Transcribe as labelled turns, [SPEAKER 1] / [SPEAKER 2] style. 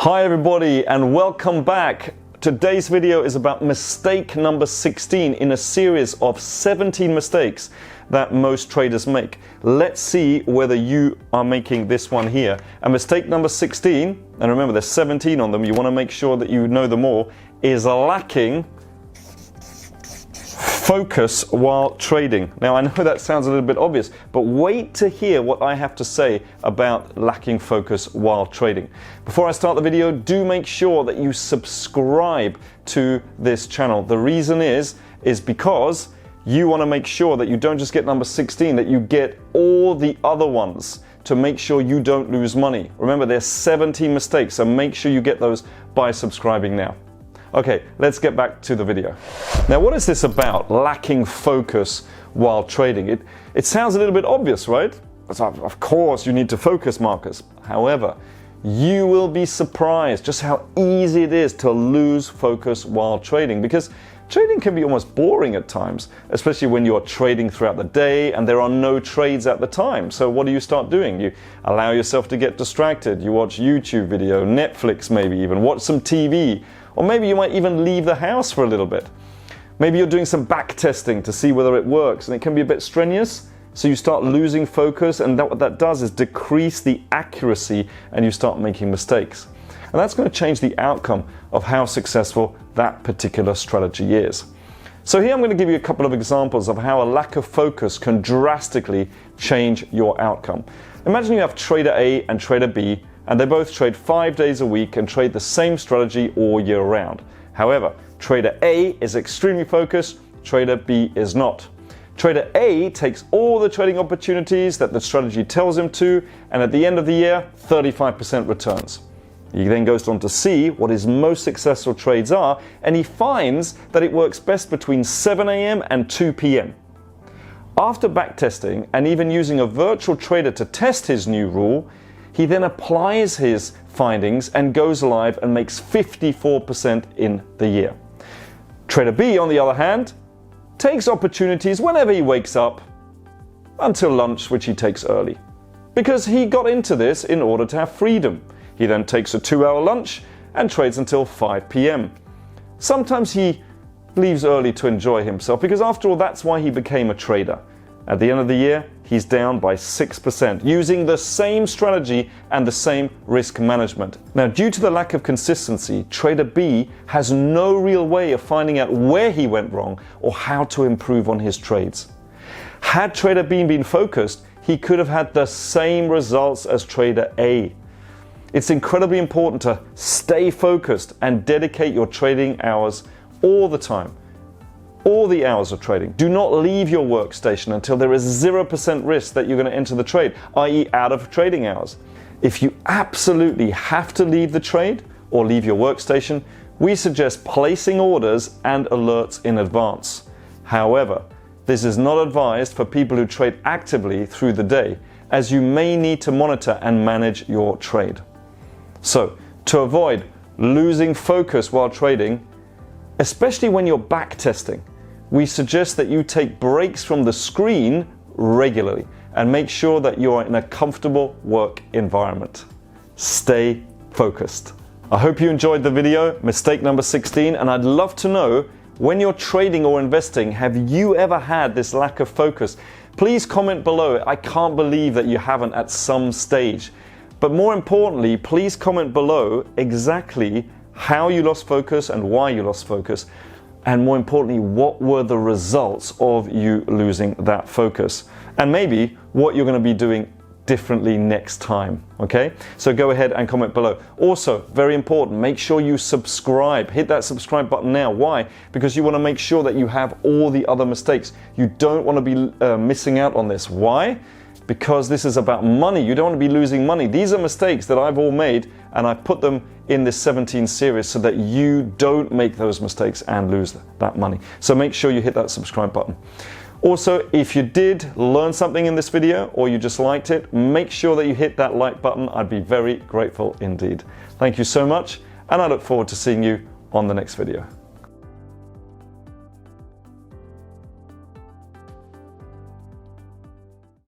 [SPEAKER 1] Hi everybody and welcome back. Today's video is about mistake number 16 in a series of 17 mistakes that most traders make. Let's see whether you are making this one here. And mistake number 16, and remember there's 17 on them, you want to make sure that you know them all, is lacking focus while trading. Now I know that sounds a little bit obvious, but wait to hear what I have to say about lacking focus while trading. Before I start the video, do make sure that you subscribe to this channel. The reason is because you want to make sure that you don't just get number 16, that you get all the other ones to make sure you don't lose money. Remember, there's 17 mistakes, so make sure you get those by subscribing now. Okay, let's get back to the video. Now, what is this about, lacking focus while trading? It sounds a little bit obvious, right? Of course, you need to focus, Marcus. However, you will be surprised just how easy it is to lose focus while trading, because trading can be almost boring at times, especially when you're trading throughout the day and there are no trades at the time. So what do you start doing? You allow yourself to get distracted. You watch YouTube video, Netflix maybe even, watch some TV, or maybe you might even leave the house for a little bit. Maybe you're doing some back testing to see whether it works, and it can be a bit strenuous, so you start losing focus, and what that does is decrease the accuracy and you start making mistakes. And that's going to change the outcome of how successful that particular strategy is. So here I'm going to give you a couple of examples of how a lack of focus can drastically change your outcome. Imagine you have trader A and trader B, and they both trade 5 days a week and trade the same strategy all year round. However, trader A is extremely focused, trader B is not. Trader A takes all the trading opportunities that the strategy tells him to, and at the end of the year, 35% returns. He then goes on to see what his most successful trades are, and he finds that it works best between 7 a.m. and 2 p.m. After backtesting and even using a virtual trader to test his new rule, he then applies his findings and goes live and makes 54% in the year. Trader B, on the other hand, takes opportunities whenever he wakes up until lunch, which he takes early, because he got into this in order to have freedom. He then takes a 2-hour lunch and trades until 5 p.m. Sometimes he leaves early to enjoy himself, because after all, that's why he became a trader. At the end of the year, he's down by 6%, using the same strategy and the same risk management. Now, due to the lack of consistency, trader B has no real way of finding out where he went wrong or how to improve on his trades. Had trader B been focused, he could have had the same results as trader A. It's incredibly important to stay focused and dedicate your trading hours all the time. All the hours of trading. Do not leave your workstation until there is 0% risk that you're going to enter the trade, i.e. out of trading hours. If you absolutely have to leave the trade or leave your workstation, we suggest placing orders and alerts in advance. However, this is not advised for people who trade actively through the day, as you may need to monitor and manage your trade. So, to avoid losing focus while trading, especially when you're back testing, we suggest that you take breaks from the screen regularly and make sure that you are in a comfortable work environment. Stay focused. I hope you enjoyed the video, mistake number 16, and I'd love to know, when you're trading or investing, have you ever had this lack of focus? Please comment below. I can't believe that you haven't at some stage. But more importantly, please comment below exactly how you lost focus and why you lost focus. And more importantly, what were the results of you losing that focus? And maybe what you're going to be doing differently next time, okay? So go ahead and comment below. Also, very important, make sure you subscribe. Hit that subscribe button now. Why? Because you want to make sure that you have all the other mistakes. You don't want to be missing out on this. Why? Because this is about money. You don't want to be losing money. These are mistakes that I've all made, and I put them in this 17 series so that you don't make those mistakes and lose that money. So make sure you hit that subscribe button. Also, if you did learn something in this video or you just liked it, make sure that you hit that like button. I'd be very grateful indeed. Thank you so much, and I look forward to seeing you on the next video.